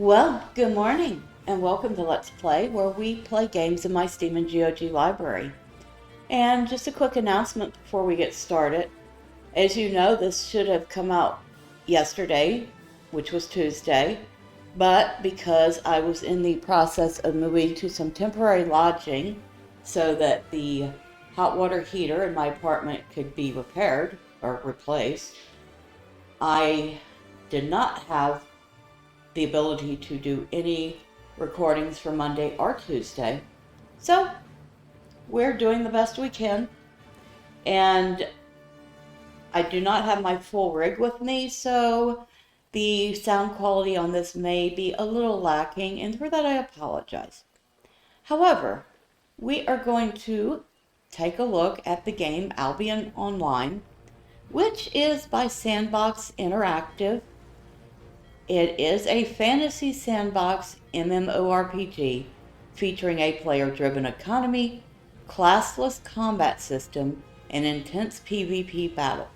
Well, good morning, and welcome to Let's Play, where we play games in my Steam and GOG library. And just a quick announcement before we get started. As you know, this should have come out yesterday, which was Tuesday, but because I was in the process of moving to some temporary lodging so that the hot water heater in my apartment could be repaired or replaced, I did not have the ability to do any recordings for Monday or Tuesday. So we're doing the best we can. And I do not have my full rig with me, so the sound quality on this may be a little lacking, and for that I apologize. However, we are going to take a look at the game Albion Online, which is by Sandbox Interactive. It is a fantasy sandbox MMORPG featuring a player-driven economy, classless combat system, and intense PvP battle.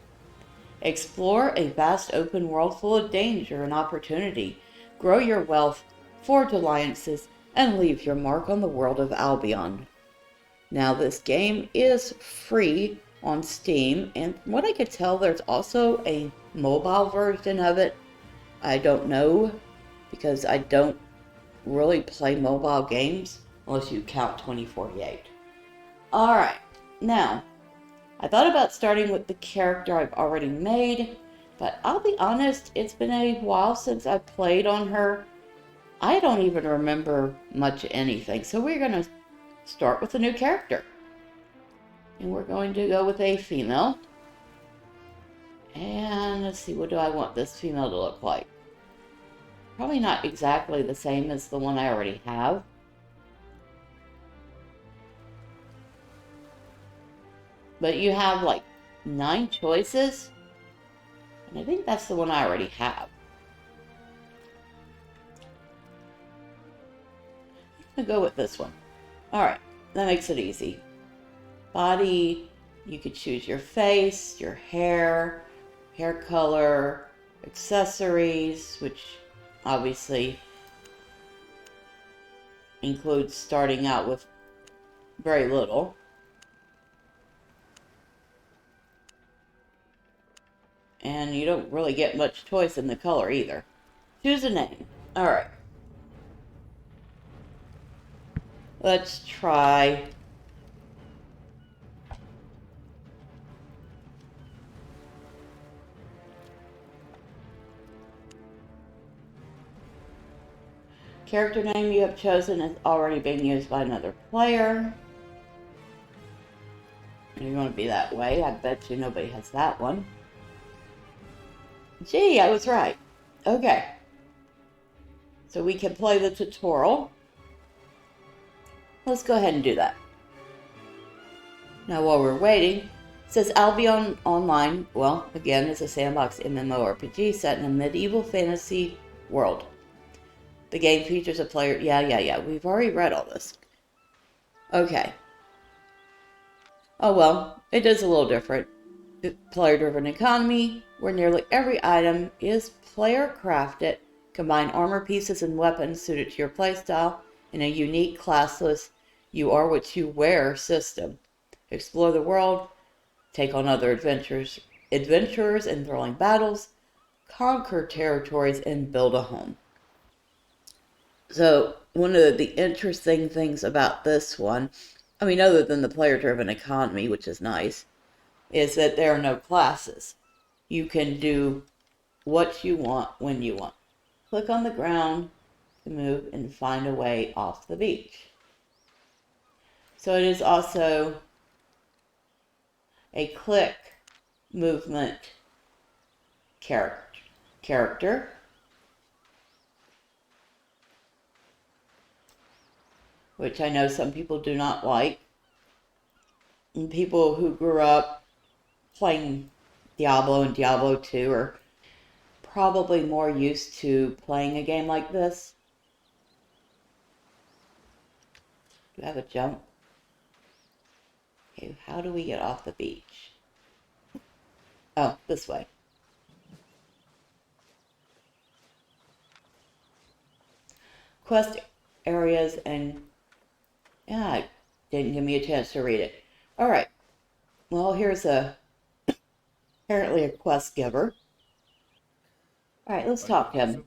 Explore a vast open world full of danger and opportunity, grow your wealth, forge alliances, and leave your mark on the world of Albion. Now, this game is free on Steam, and from what I could tell, there's also a mobile version of it. I don't know, because I don't really play mobile games, unless you count 2048. Alright, now, I thought about starting with the character I've already made, but I'll be honest, it's been a while since I played on her. I don't even remember much anything, so we're going to start with a new character. And we're going to go with a female. And let's see, what do I want this female to look like? Probably not exactly the same as the one I already have. But you have like 9 choices. And I think that's the one I already have. I'm going to go with this one. Alright, that makes it easy. Body, you could choose your face, your hair color, accessories, which obviously includes starting out with very little. And you don't really get much choice in the color either. Choose a name. Alright. Let's try character name you have chosen is already being used by another player. And you want to be that way. I bet you nobody has that one. Gee, I was right. Okay. So we can play the tutorial. Let's go ahead and do that. Now while we're waiting, it says Albion Online, well, again, is a sandbox MMORPG set in a medieval fantasy world. The game features a player... Yeah. We've already read all this. Okay. Oh well, it is a little different. Player-driven economy, where nearly every item is player-crafted. Combine armor pieces and weapons suited to your playstyle in a unique, classless, you are what you wear system. Explore the world, take on other adventurers in thrilling battles, conquer territories, and build a home. So, one of the interesting things about this one, I mean, other than the player-driven economy, which is nice, is that there are no classes. You can do what you want when you want. Click on the ground to move and find a way off the beach. So it is also a click movement character. Which I know some people do not like. And people who grew up playing Diablo and Diablo 2 are probably more used to playing a game like this. Do I have a jump? Okay, how do we get off the beach? Oh, this way. quest areas and... Yeah, it didn't give me a chance to read it. Alright. Well, here's apparently a quest giver. Alright, let's talk to him.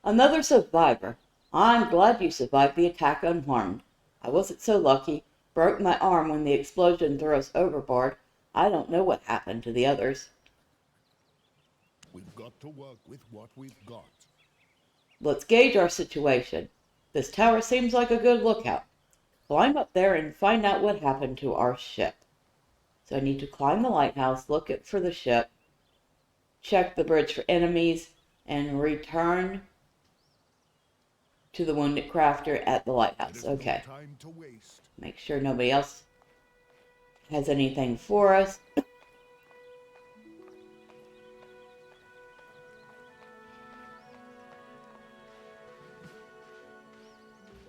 Another survivor. I'm glad you survived the attack unharmed. I wasn't so lucky. Broke my arm when the explosion threw us overboard. I don't know what happened to the others. We've got to work with what we've got. Let's gauge our situation. This tower seems like a good lookout. Climb up there and find out what happened to our ship. So I need to climb the lighthouse, look for the ship, check the bridge for enemies, and return to the wounded crafter at the lighthouse. Okay. Make sure nobody else has anything for us.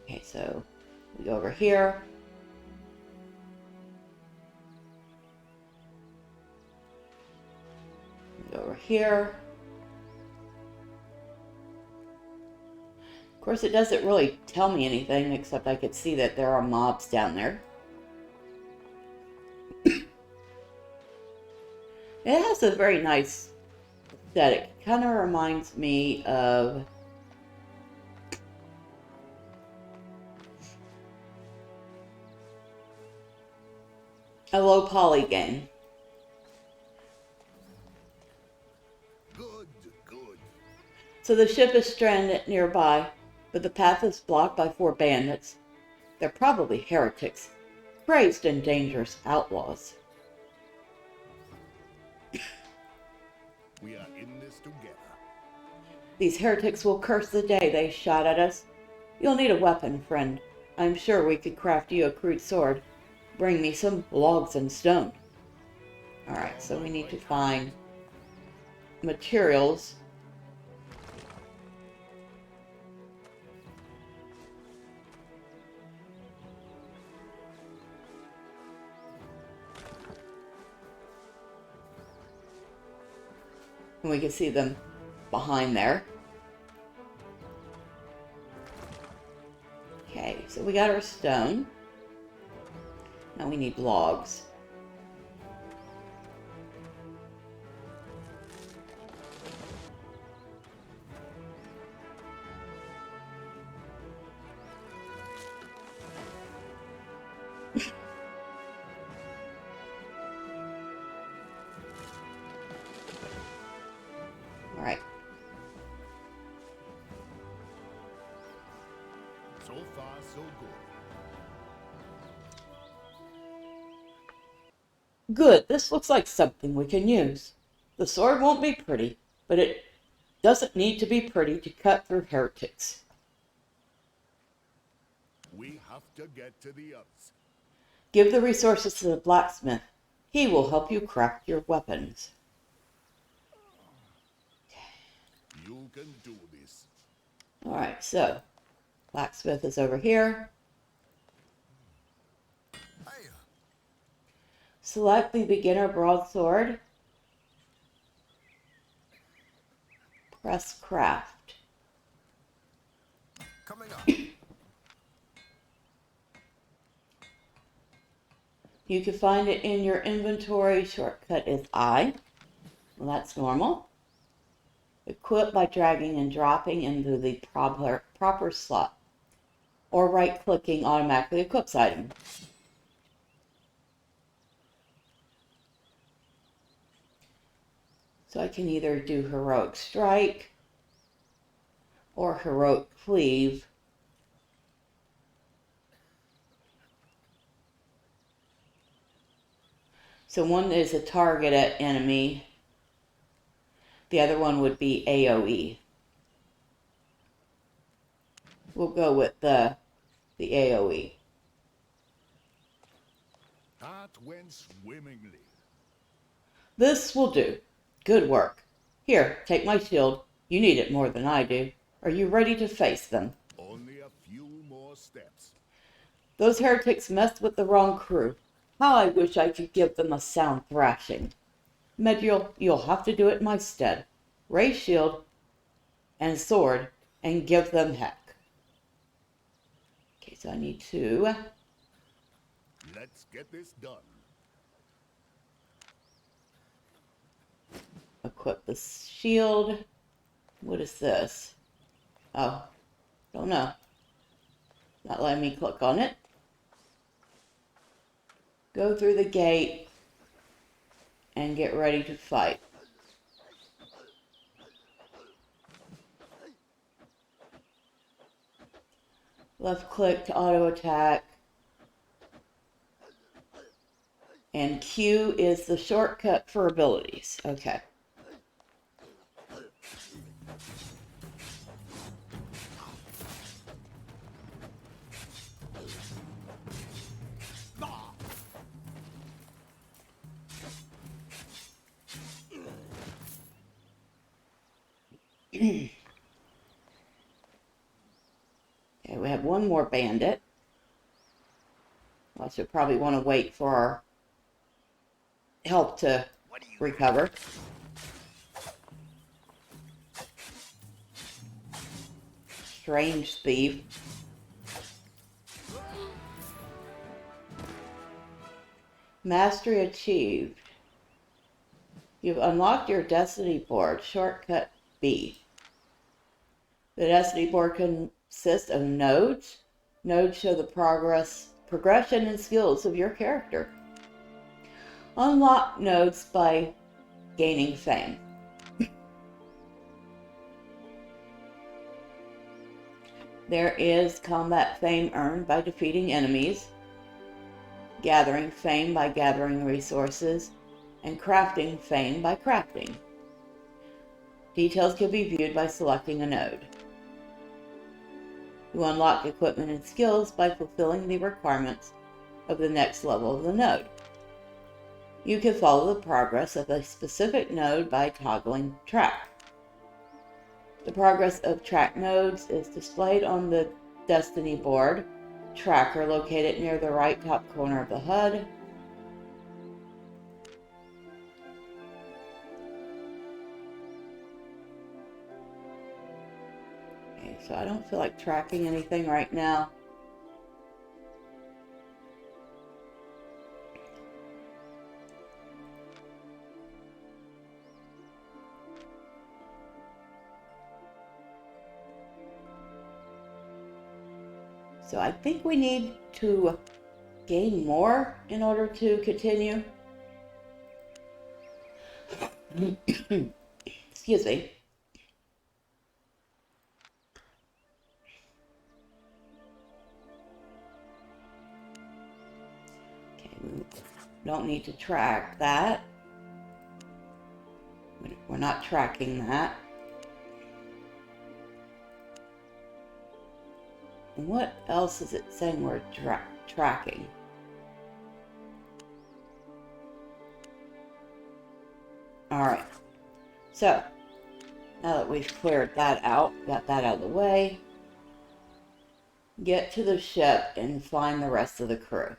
Okay, so we go over here. We go over here. Of course, it doesn't really tell me anything, except I could see that there are mobs down there. It has a very nice aesthetic. It kind of reminds me of a low poly game. Good. So the ship is stranded nearby, but the path is blocked by 4 bandits. They're probably heretics, crazed and dangerous outlaws. We are in this together. These heretics will curse the day they shot at us. You'll need a weapon, friend. I'm sure we could craft you a crude sword. Bring me some logs and stone. Alright, so we need to find materials. And we can see them behind there. Okay, so we got our stone. Now we need logs. All right. So far, so good. Good, this looks like something we can use. The sword won't be pretty, but it doesn't need to be pretty to cut through heretics. We have to get to the others. Give the resources to the blacksmith. He will help you craft your weapons. You can do this. Alright, so blacksmith is over here. Select the beginner broadsword. Press craft. Coming up. You can find it in your inventory. Shortcut is I. Well, that's normal. Equip by dragging and dropping into the proper slot. Or right-clicking automatically equips item. So I can either do Heroic Strike or Heroic Cleave. So one is a target at enemy. The other one would be AoE. We'll go with the AoE. That went swimmingly. This will do. Good work. Here, take my shield. You need it more than I do. Are you ready to face them? Only a few more steps. Those heretics messed with the wrong crew. How I wish I could give them a sound thrashing. Medial, you'll have to do it in my stead. Raise shield and sword and give them heck. Okay, so I need to Let's get this done. equip the shield. What is this? Oh, don't know. Not letting me click on it. Go through the gate and get ready to fight. Left click to auto attack. And Q is the shortcut for abilities. Okay. Okay, we have one more bandit. I should probably want to wait for our health to recover. Strange thief. Mastery achieved. You've unlocked your destiny board. Shortcut B. The destiny board consists of nodes. Nodes show the progression, and skills of your character. Unlock nodes by gaining fame. There is combat fame earned by defeating enemies, gathering fame by gathering resources, and crafting fame by crafting. Details can be viewed by selecting a node. You unlock equipment and skills by fulfilling the requirements of the next level of the node. You can follow the progress of a specific node by toggling track. The progress of track nodes is displayed on the Destiny board tracker located near the right top corner of the HUD. Okay, so I don't feel like tracking anything right now. So I think we need to gain more in order to continue. Excuse me. Okay, we don't need to track that. We're not tracking that. And what else is it saying we're tracking? Alright. So, now that we've cleared that out, got that out of the way, get to the ship and find the rest of the crew.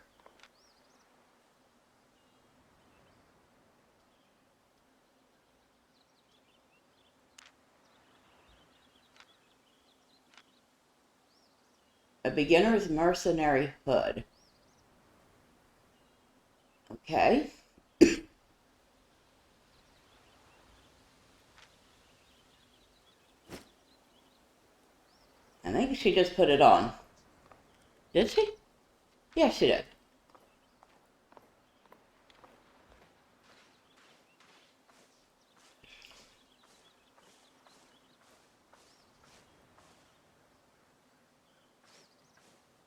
A beginner's mercenary hood. Okay. I think she just put it on. Did she? Yeah, she did.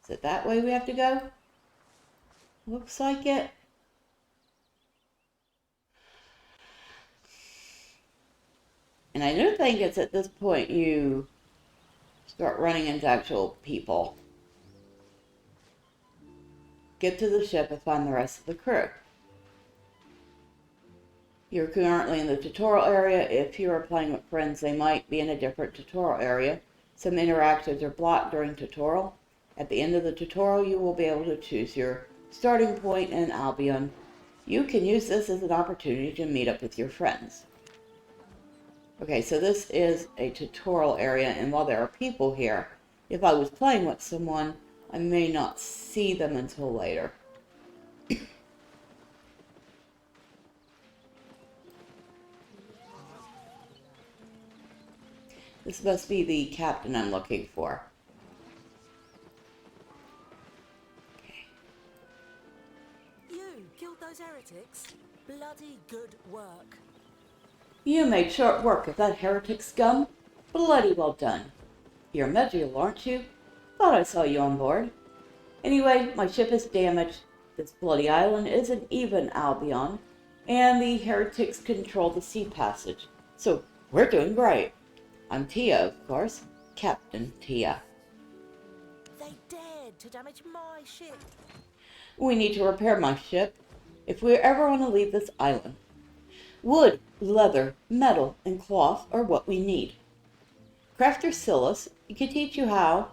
Is it that way we have to go? Looks like it. And I do think it's at this point you start running into actual people. Get to the ship and find the rest of the crew. You're currently in the tutorial area. If you are playing with friends, they might be in a different tutorial area. Some interactions are blocked during tutorial. At the end of the tutorial, you will be able to choose your starting point in Albion. You can use this as an opportunity to meet up with your friends. Okay, so this is a tutorial area, and while there are people here, if I was playing with someone, I may not see them until later. This must be the captain I'm looking for. Okay. You killed those heretics? Bloody good work. You made short work of that heretic scum. Bloody well done. You're Medriel, aren't you? Thought I saw you on board. Anyway, my ship is damaged. This bloody island isn't even Albion, and the heretics control the sea passage. So we're doing great. I'm Tia, of course. Captain Tia. They dared to damage my ship. We need to repair my ship if we ever want to leave this island. Wood, leather, metal, and cloth are what we need. Crafter Silas can teach you how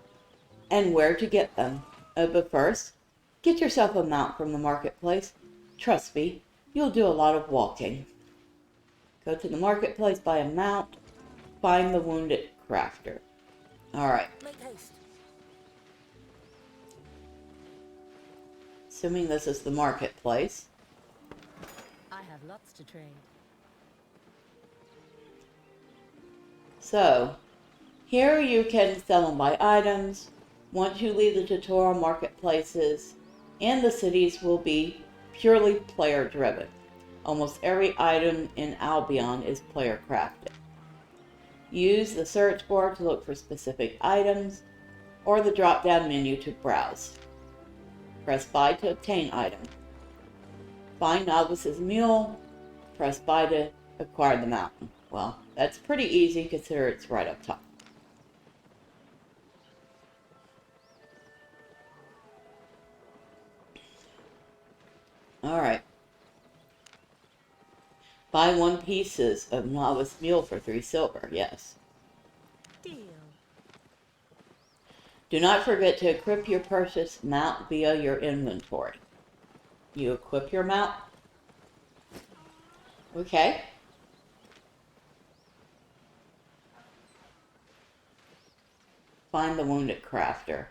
and where to get them. But first, get yourself a mount from the marketplace. Trust me, you'll do a lot of walking. Go to the marketplace, buy a mount, find the wounded crafter. Alright. Make haste. Assuming this is the marketplace. I have lots to trade. So, here you can sell and buy items. Once you leave the tutorial, marketplaces and the cities will be purely player driven. Almost every item in Albion is player crafted. Use the search bar to look for specific items or the drop down menu to browse. Press buy to obtain item. Find Novice's mule. Press buy to acquire the mountain. Well, that's pretty easy considering it's right up top. Alright. Buy 1 pieces of novice mule for 3 silver, yes. Deal. Do not forget to equip your purchased mount via your inventory. You equip your mount. Okay. Find the wounded crafter.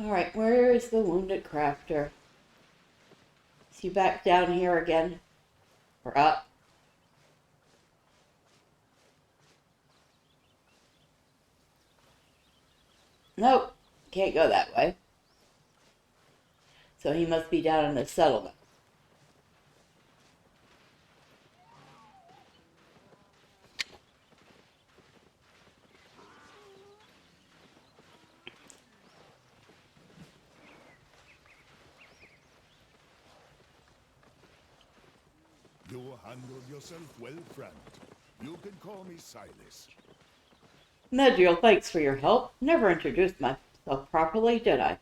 Alright, where is the wounded crafter? Is he back down here again? Or up? Nope, can't go that way. So he must be down in the settlement. You handled yourself well, friend. You can call me Silas. Medriel, thanks for your help. Never introduced myself properly, did I?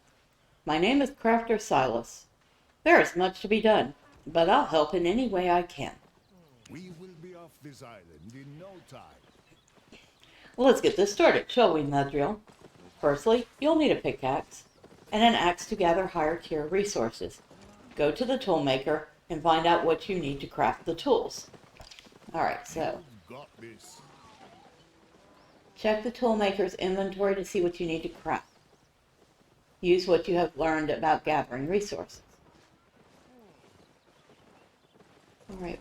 My name is Crafter Silas. There is much to be done, but I'll help in any way I can. We will be off this island in no time. Well, let's get this started, shall we, Medriel? Firstly, you'll need a pickaxe and an axe to gather higher tier resources. Go to the toolmaker and find out what you need to craft the tools. Alright, so You've got this. check the toolmaker's inventory to see what you need to craft. Use what you have learned about gathering resources. Alright.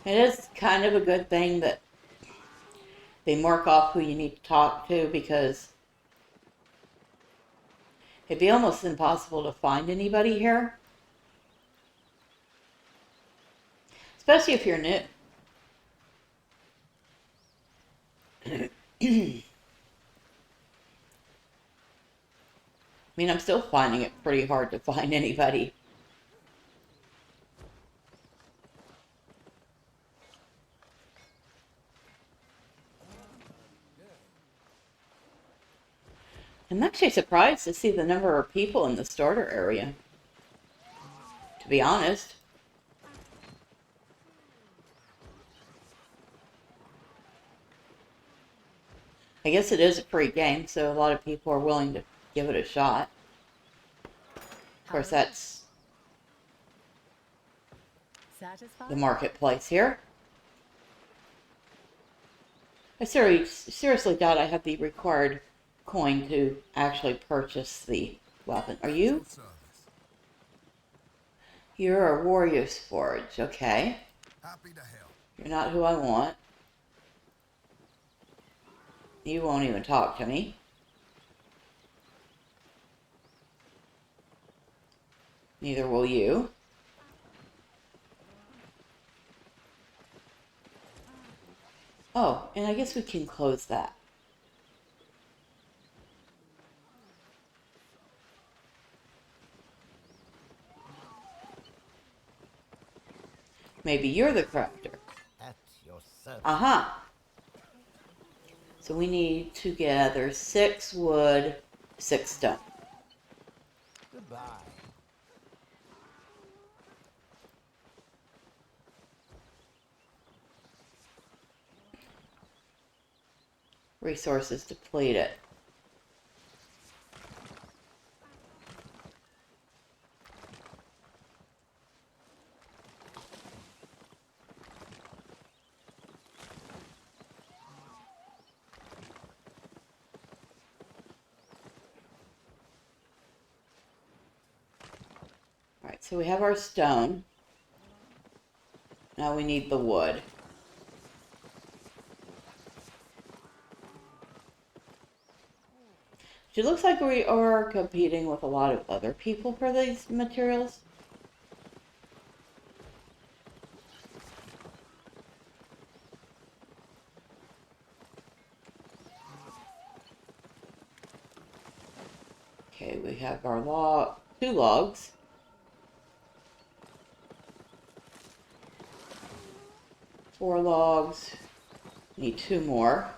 It is kind of a good thing that they mark off who you need to talk to, because it'd be almost impossible to find anybody here. Especially if you're new. I mean, I'm still finding it pretty hard to find anybody. I'm actually surprised to see the number of people in the starter area, to be honest. I guess it is a free game, so a lot of people are willing to give it a shot. Of course, that's Satisfied? the marketplace here. I seriously doubt I have the required coin to actually purchase the weapon. Are you? You're a warrior's forge, okay. Happy to help. You're not who I want. You won't even talk to me. Neither will you. Oh, and I guess we can close that. Maybe you're the crafter. At your service. Aha! So we need to gather 6 wood, 6 stone. Goodbye. Resources depleted. Alright, so we have our stone. Now we need the wood. It looks like we are competing with a lot of other people for these materials. Okay, we have our 2 logs. Four logs. Need 2 more.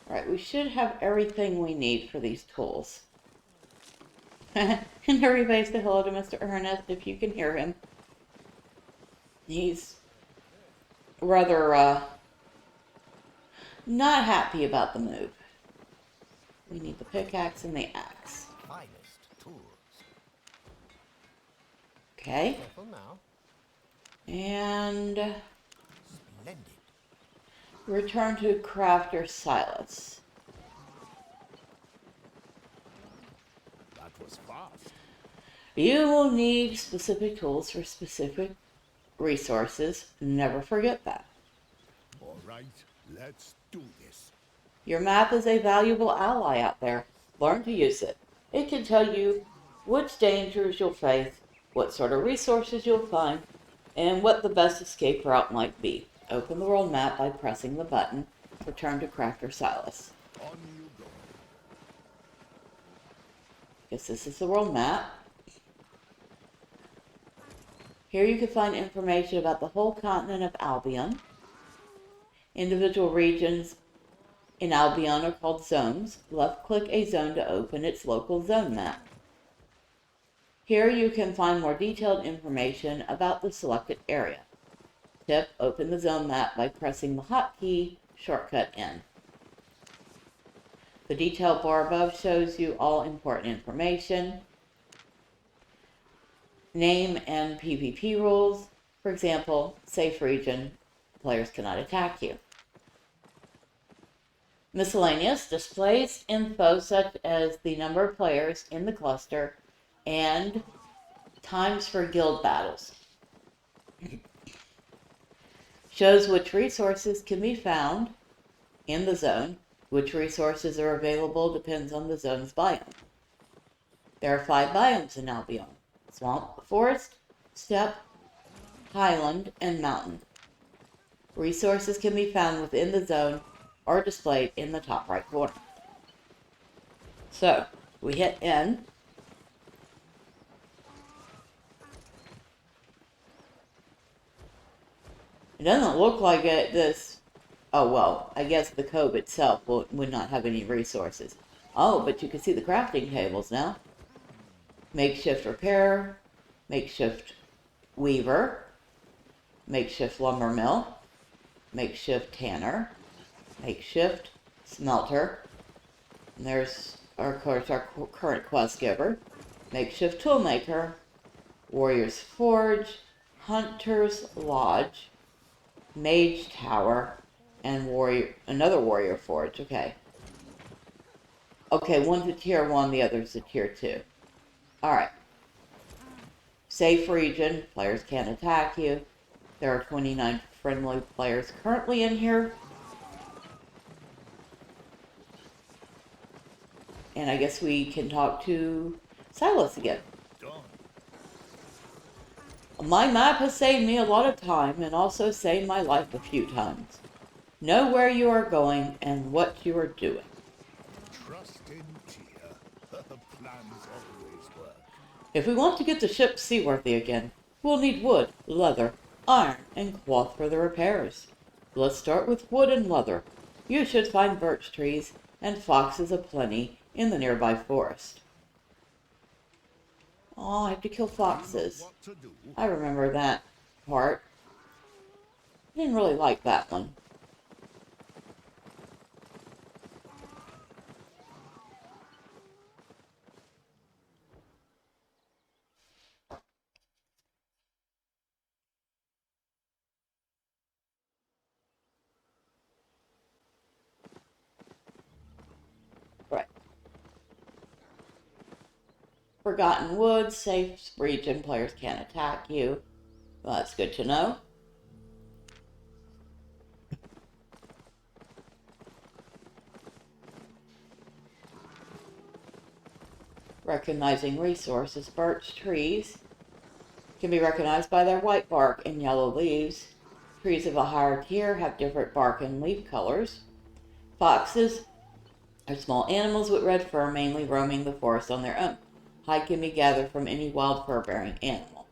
Alright, we should have everything we need for these tools. And everybody say hello to Mr. Ernest if you can hear him. He's rather not happy about the move. We need the pickaxe and the axe. Finest tools. Okay. Careful now. And Splendid. return to Crafter Silas. That was fast. You will need specific tools for specific resources. Never forget that. All right, let's do this. Your map is a valuable ally out there. Learn to use it. It can tell you which dangers you'll face, what sort of resources you'll find, and what the best escape route might be. Open the world map by pressing the button. Return to Crafter Silas. On you go. Guess this is the world map. Here you can find information about the whole continent of Albion. Individual regions in Albion are called zones. Left-click a zone to open its local zone map. Here you can find more detailed information about the selected area. Tip, open the zone map by pressing the hotkey shortcut N. The detail bar above shows you all important information. Name and PvP rules. For example, safe region, players cannot attack you. Miscellaneous displays info such as the number of players in the cluster and times for guild battles. Shows which resources can be found in the zone. Which resources are available depends on the zone's biome. There are 5 biomes in Albion: swamp, forest, steppe, highland, and mountain. Resources can be found within the zone or displayed in the top right corner. So, we hit N. It doesn't look like oh well, I guess the cove itself would not have any resources. Oh, but you can see the crafting tables now. Makeshift repairer, makeshift weaver, makeshift lumber mill, makeshift tanner, makeshift smelter. And there's, of course, our current quest giver. Makeshift toolmaker, warrior's forge, hunter's lodge, mage tower, and another warrior forge. Okay. Okay, one's a tier 1, the other's a tier 2. Alright. Safe region. Players can't attack you. There are 29 friendly players currently in here. And I guess we can talk to Silas again. My map has saved me a lot of time and also saved my life a few times. Know where you are going and what you are doing. Trust in Tia. Plans always work. If we want to get the ship seaworthy again, we'll need wood, leather, iron, and cloth for the repairs. Let's start with wood and leather. You should find birch trees and foxes aplenty in the nearby forest. Oh, I have to kill foxes. What to do? I remember that part. I didn't really like that one. Right. Forgotten Woods, safe region, players can't attack you. Well, that's good to know. Recognizing resources, birch trees can be recognized by their white bark and yellow leaves. Trees of a higher tier have different bark and leaf colors. Foxes are small animals with red fur, mainly roaming the forest on their own. Hide can be gathered from any wild fur-bearing animal.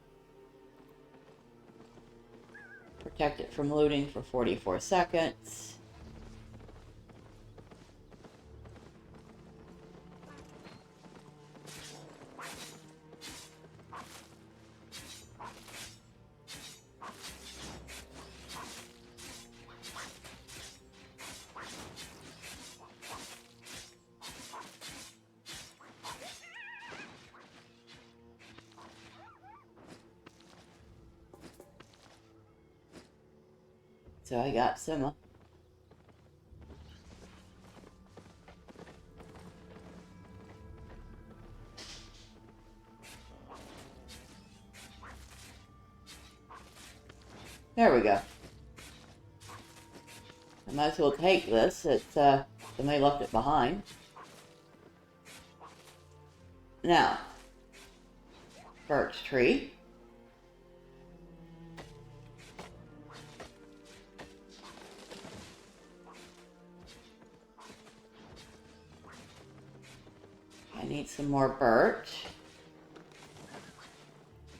Protect it from looting for 44 seconds. So I got Sima. There we go. I might as well take this. It's somebody left it behind. Now, birch tree. I need some more birch.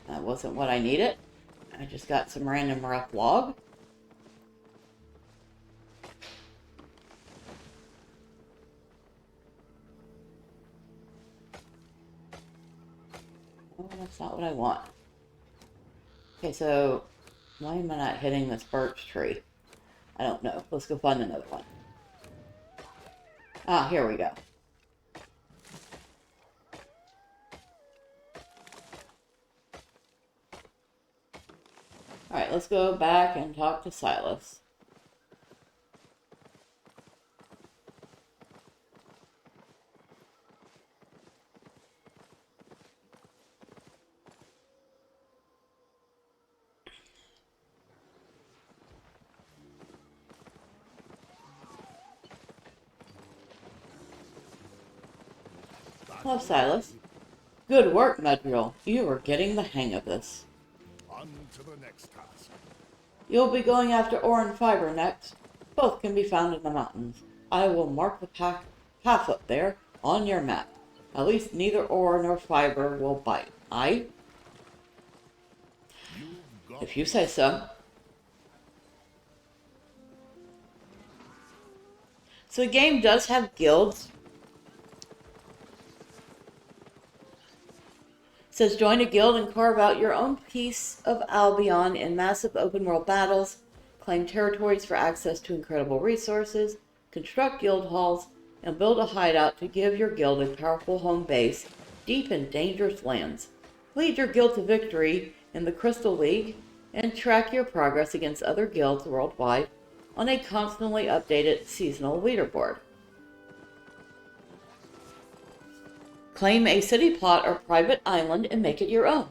That wasn't what I needed. I just got some random rough log. Oh, that's not what I want. Okay, so why am I not hitting this birch tree? I don't know. Let's go find another one. Ah, here we go. Alright, let's go back and talk to Silas. Hello, Silas. Good work, Medriel. You are getting the hang of this. On to the next task. You'll be going after ore and fiber next. Both can be found in the mountains. I will mark the path up there on your map. At least neither ore nor fiber will bite. Aye? If you say so. So the game does have guilds. It says join a guild and carve out your own piece of Albion in massive open world battles. Claim territories for access to incredible resources. construct guild halls, and build a hideout to give your guild a powerful home base deep in dangerous lands. Lead your guild to victory in the Crystal League and track your progress against other guilds worldwide on a constantly updated seasonal leaderboard. Claim a city plot or private island and make it your own.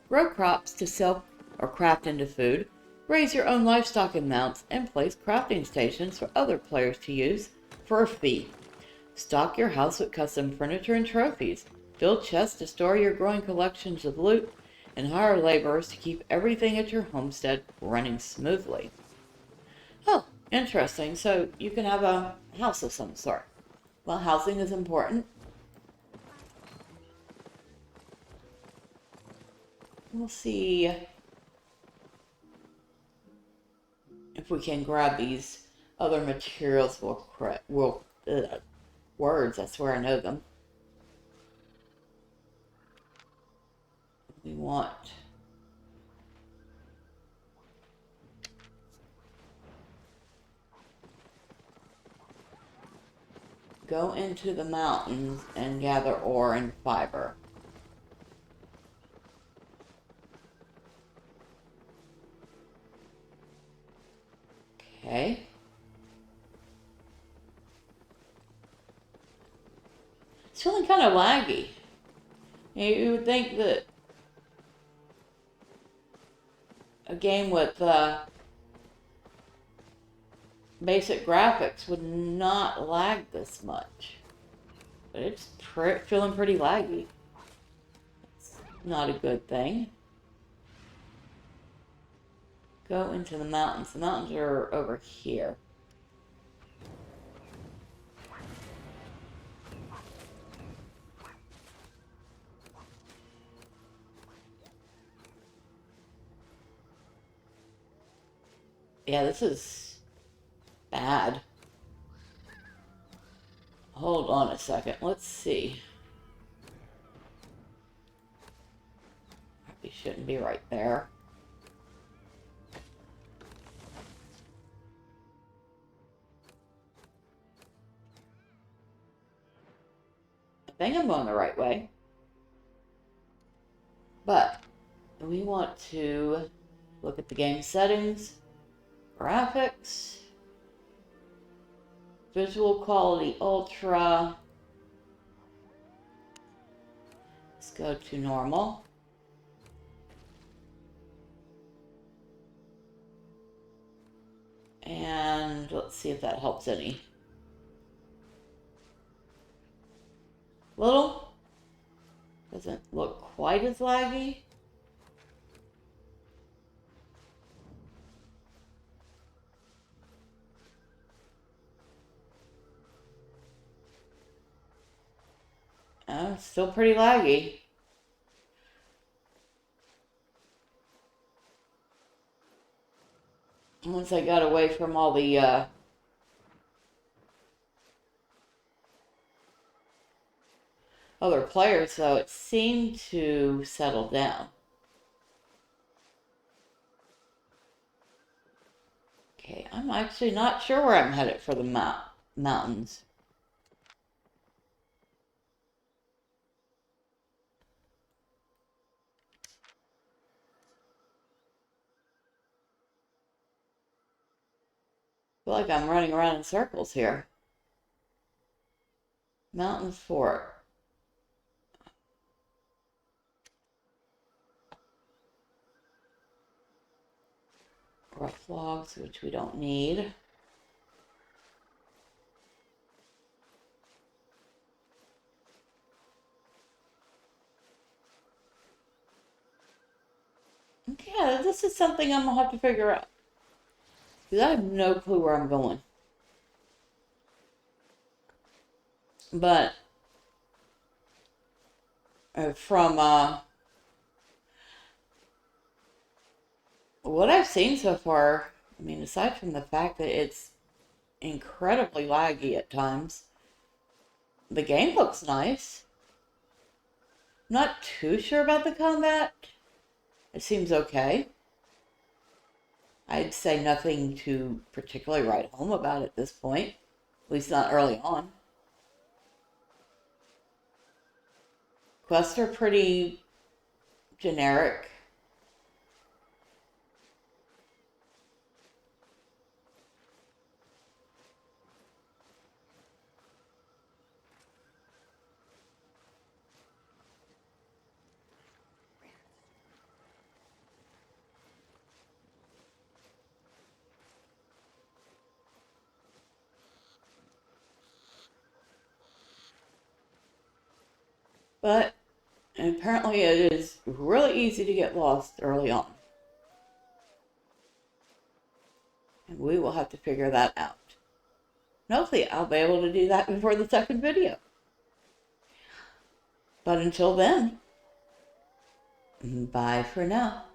Grow crops to sell or craft into food, raise your own livestock and mounts, and place crafting stations for other players to use for a fee. Stock your house with custom furniture and trophies. Build chests to store your growing collections of loot, and hire laborers to keep everything at your homestead running smoothly. Oh, interesting. So you can have a house of some sort. Well, housing is important. We'll see if we can grab these other materials. Words, I swear I know them. We want go into the mountains and gather ore and fiber. Okay. It's feeling kind of laggy. You would think that a game with basic graphics would not lag this much. But it's feeling pretty laggy. It's not a good thing. Go into the mountains. The mountains are over here. Yeah, this is bad. Hold on a second. Let's see. Probably shouldn't be right there. I think I'm going the right way. But we want to look at the game settings, graphics, visual quality ultra. Let's go to normal. And let's see if that helps any. Little. Doesn't look quite as laggy. Still pretty laggy. Once I got away from all the other players, though, it seemed to settle down. Okay, I'm actually not sure where I'm headed for the mountains. I feel like I'm running around in circles here. Mountain Fort. Rough logs, which we don't need. Okay, this is something I'm gonna have to figure out. Because I have no clue where I'm going. But from what I've seen so far, I mean, aside from the fact that it's incredibly laggy at times, the game looks nice. Not too sure about the combat. It seems okay. I'd say nothing to particularly write home about at this point. At least not early on. Quests are pretty generic. But apparently it is really easy to get lost early on. And we will have to figure that out. And hopefully I'll be able to do that before the second video. But until then, bye for now.